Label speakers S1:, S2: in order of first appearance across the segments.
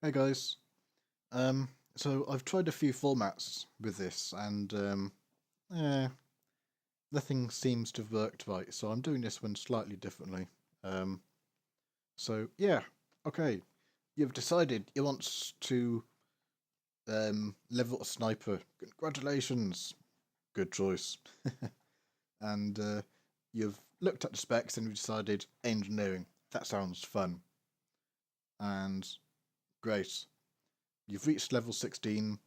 S1: Hey guys. So I've tried a few formats with this, and eh, nothing seems to have worked right. So I'm doing this one slightly differently. Um, so yeah, okay. You've decided you want to level a sniper. Congratulations, good choice. And you've looked at the specs and you've decided engineering. That sounds fun and great. You've reached level 16.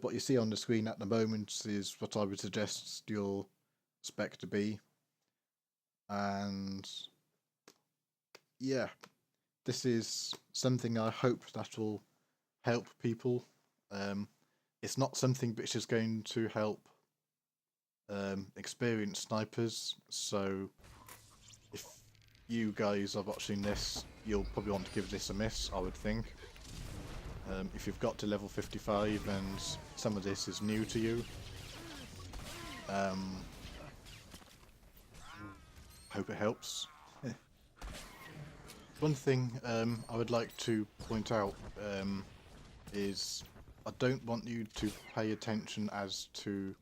S1: What you see on the screen at the moment is what I would suggest your spec to be. And yeah, this is something I hope that will help people. It's not something which is going to help experienced snipers. So if you guys are watching this, you'll probably want to give this a miss, I would think. If you've got to level 55 and some of this is new to you, hope it helps. One thing I would like to point out is I don't want you to pay attention as to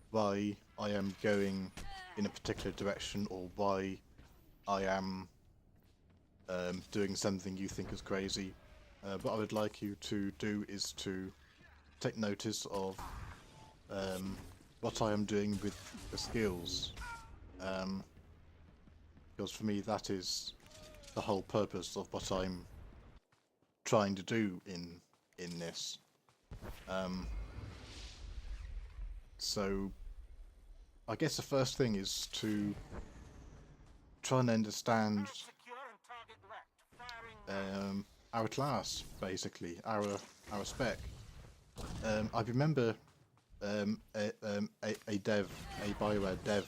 S1: why I am going in a particular direction or why I am doing something you think is crazy. What I would like you to do is to take notice of what I am doing with the skills. Because for me that is the whole purpose of what I'm trying to do in this. So I guess the first thing is to try and understand our class, basically our spec. I remember a dev, a Bioware dev,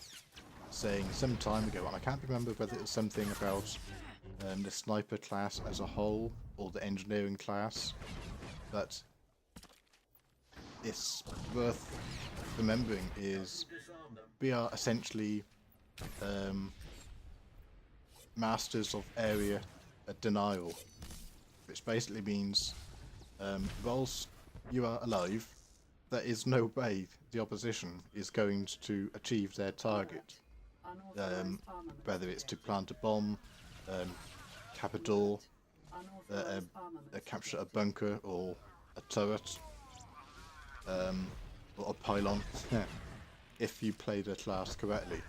S1: saying some time ago, and I can't remember whether it was something about the sniper class as a whole or the engineering class, but it's worth remembering is we are essentially masters of area denial, which basically means whilst you are alive, there is no way the opposition is going to achieve their target. Whether it's to plant a bomb, cap a door, capture a bunker or a turret, or a pylon, if you play the class correctly.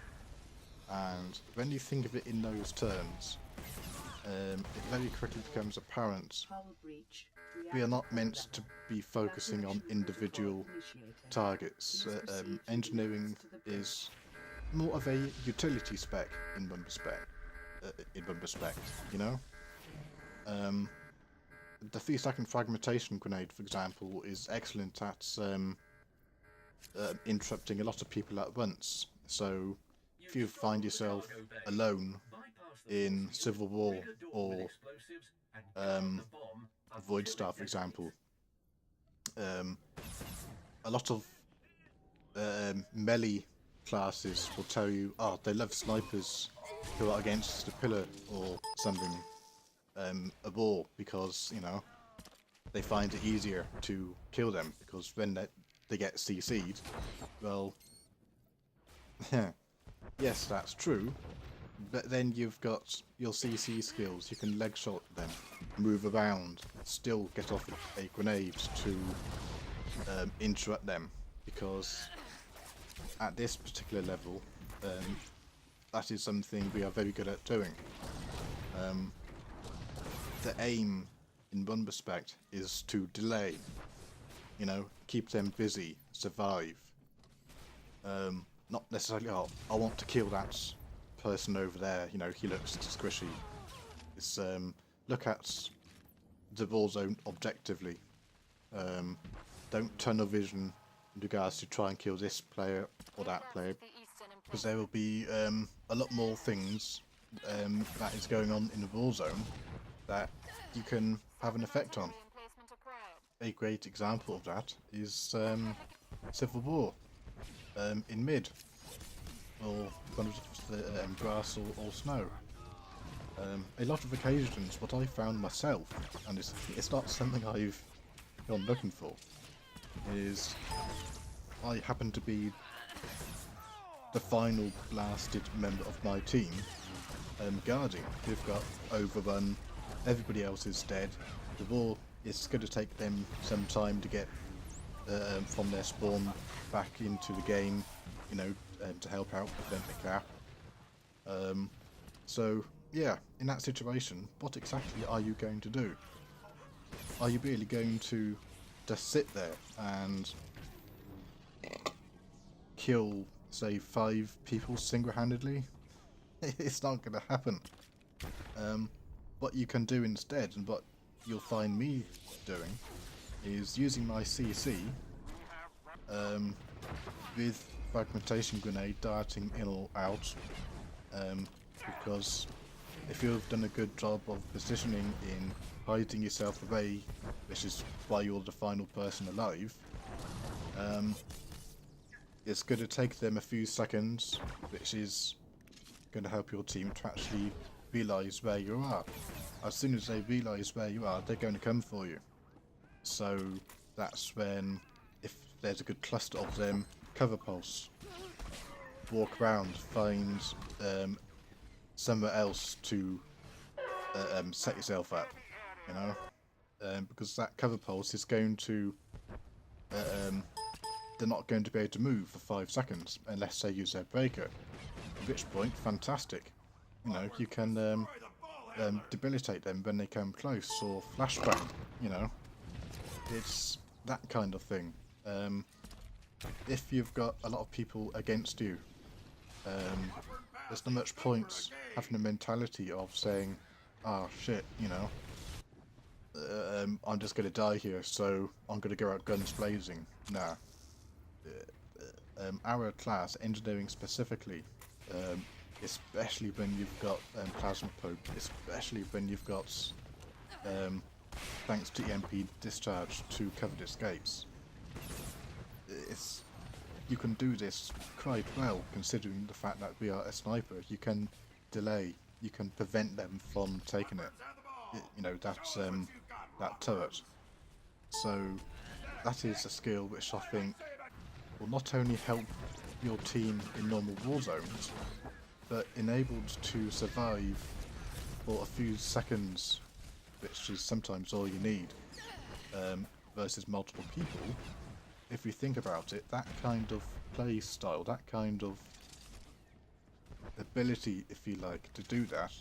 S1: And when you think of it in those terms, it very quickly becomes apparent we are not meant to be focusing on individual targets. Engineering is more of a utility spec in one respect. You know. The 3-second fragmentation grenade, for example, is excellent at interrupting a lot of people at once. So if you find yourself alone in Civil War or Void Star, for example, a lot of melee classes will tell you, oh, they love snipers who are against the pillar or something, a wall, because, you know, they find it easier to kill them, because when they get CC'd, well, yes, that's true, but then you've got your CC skills, you can leg shot them, move around, still get off a grenade to interrupt them, because at this particular level, that is something we are very good at doing. The aim, in one respect, is to delay, you know, keep them busy, survive. Not necessarily, oh, I want to kill that person over there, you know, he looks squishy. It's, look at the war zone objectively. Don't tunnel vision in regards to try and kill this player or that player, because there will be a lot more things that is going on in the war zone that you can have an effect on. A great example of that is Civil War in mid, or one of the grass or snow. A lot of occasions, what I found myself, and it's not something I've gone looking for, is I happen to be the final blasted member of my team, guarding. We've got overrun, everybody else is dead. The war is going to take them some time to get from their spawn back into the game, you know, to help out, prevent the cap. So, yeah, in that situation, what exactly are you going to do? Are you really going to just sit there and kill, say, 5 people single-handedly? It's not going to happen. What you can do instead, and what you'll find me doing, is using my CC with fragmentation grenade darting in or out, because if you've done a good job of positioning in hiding yourself away, which is why you're the final person alive, it's going to take them a few seconds, which is going to help your team to actually realise where you are. As soon as they realise where you are, they're going to come for you. So that's when, if there's a good cluster of them, cover pulse. Walk around, find somewhere else to set yourself up, you know, because that cover pulse is going to, they're not going to be able to move for 5 seconds unless they use their breaker. At which point, fantastic, you know, you can debilitate them when they come close, or flashbang, you know, it's that kind of thing. If you've got a lot of people against you, there's not much point having a mentality of saying, "Ah, shit, you know, I'm just going to die here, so I'm going to go out guns blazing." Nah. Our class, engineering specifically, especially when you've got plasma probe, especially when you've got, thanks to EMP discharge, to covered escapes, you can do this quite well, considering the fact that we are a sniper. You can delay, you can prevent them from taking it. You know, that turret. So that is a skill which I think will not only help your team in normal war zones, but enabled to survive for a few seconds, which is sometimes all you need, versus multiple people. If you think about it, that kind of play style, that kind of ability, if you like, to do that,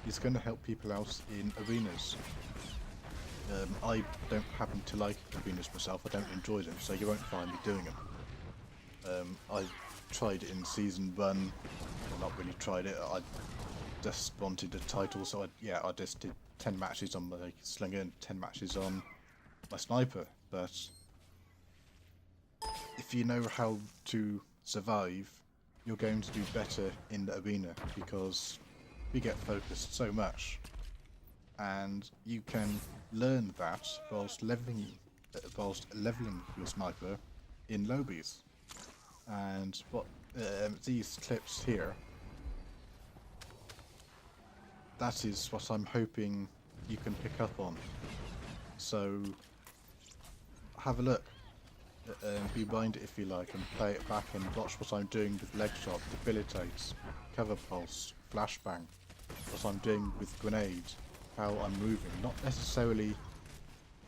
S1: is going to help people out in arenas. I don't happen to like arenas myself, I don't enjoy them, so you won't find me doing them. I tried it in Season 1, well, not really tried it, I just wanted a title, so I just did 10 matches on my slinger and 10 matches on my sniper, but if you know how to survive, you're going to do better in the arena, because we get focused so much, and you can learn that whilst leveling your sniper in lobbies. And what these clips here, that is what I'm hoping you can pick up on. So have a look, rewind it if you like, and play it back and watch what I'm doing with leg shot, debilitates, cover pulse, flashbang, what I'm doing with grenade, how I'm moving. Not necessarily,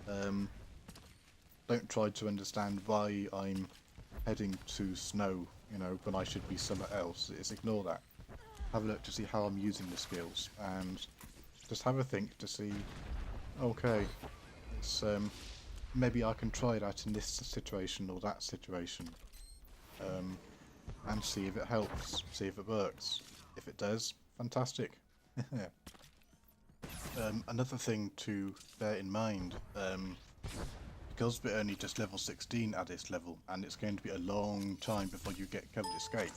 S1: don't try to understand why I'm heading to snow, you know, when I should be somewhere else. It's ignore that. Have a look to see how I'm using the skills, and just have a think to see, okay, it's maybe I can try that in this situation or that situation, and see if it helps, see if it works. If it does, fantastic. Another thing to bear in mind, because we're only just level 16 at this level, and it's going to be a long time before you get covered escape,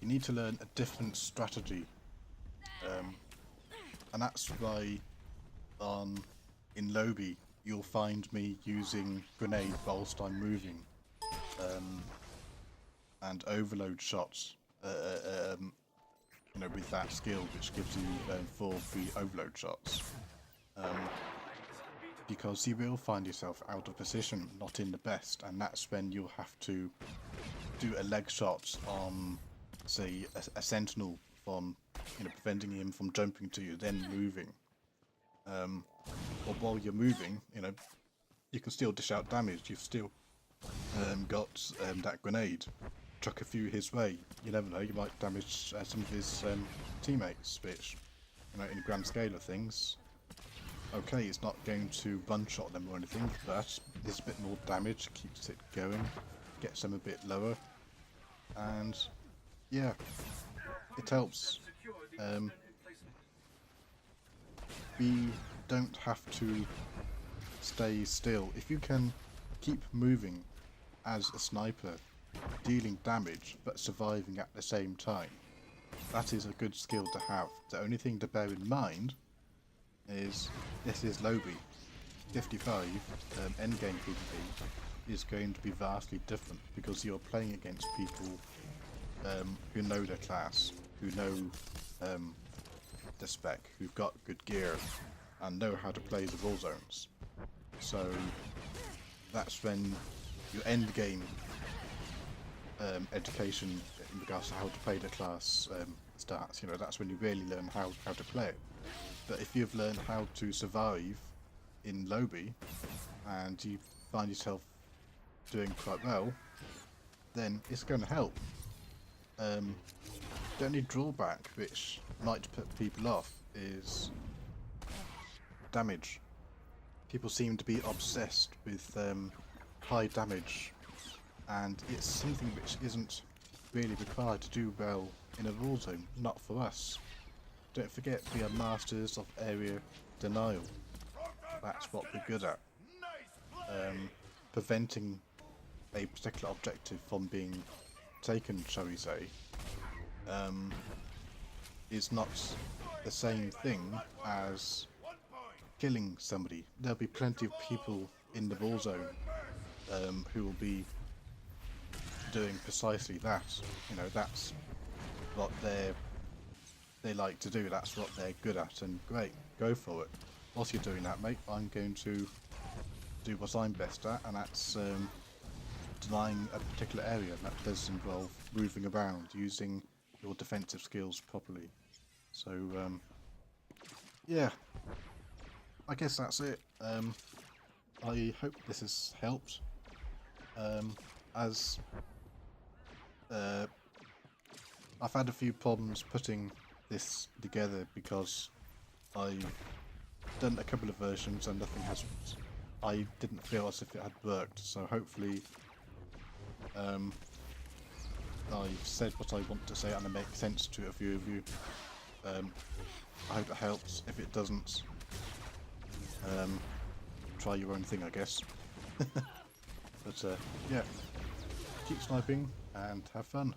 S1: you need to learn a different strategy, and that's why in lobby you'll find me using grenade whilst I'm moving, and overload shots, with that skill, which gives you 4 free overload shots. Because you will find yourself out of position, not in the best, and that's when you'll have to do a leg shot on, say, a sentinel from, preventing him from jumping to you, then moving. But while you're moving, you can still dish out damage. You've still got that grenade. Chuck a few his way. You never know, you might damage some of his teammates, which, in the grand scale of things, okay, it's not going to one-shot them or anything, but there's a bit more damage, keeps it going, gets them a bit lower, and yeah, it helps. We don't have to stay still. If you can keep moving as a sniper, dealing damage but surviving at the same time, that is a good skill to have. The only thing to bear in mind is this is lobby. 55 endgame PvP is going to be vastly different because you're playing against people who know their class, who know the spec, who've got good gear and know how to play the war zones. So that's when your end game education in regards to how to play the class starts. That's when you really learn how to play it. But if you've learned how to survive in lobby and you find yourself doing quite well, then it's going to help. The only drawback which might put people off is damage. People seem to be obsessed with high damage, and it's something which isn't really required to do well in a war zone, not for us. Don't forget, we are masters of area denial. That's what we're good at. Preventing a particular objective from being taken, shall we say, is not the same thing as killing somebody. There'll be plenty of people in the war zone who will be doing precisely that. That's what they like to do. That's what they're good at, and great, go for it. Whilst you're doing that, mate, I'm going to do what I'm best at, and that's denying a particular area. That does involve moving around, using your defensive skills properly. So yeah, I guess that's it. I hope this has helped. As I've had a few problems putting this together because I've done a couple of versions and nothing has. I didn't feel as if it had worked, so hopefully I've said what I want to say and it makes sense to a few of you. I hope it helps. If it doesn't, try your own thing, I guess. But yeah, keep sniping and have fun.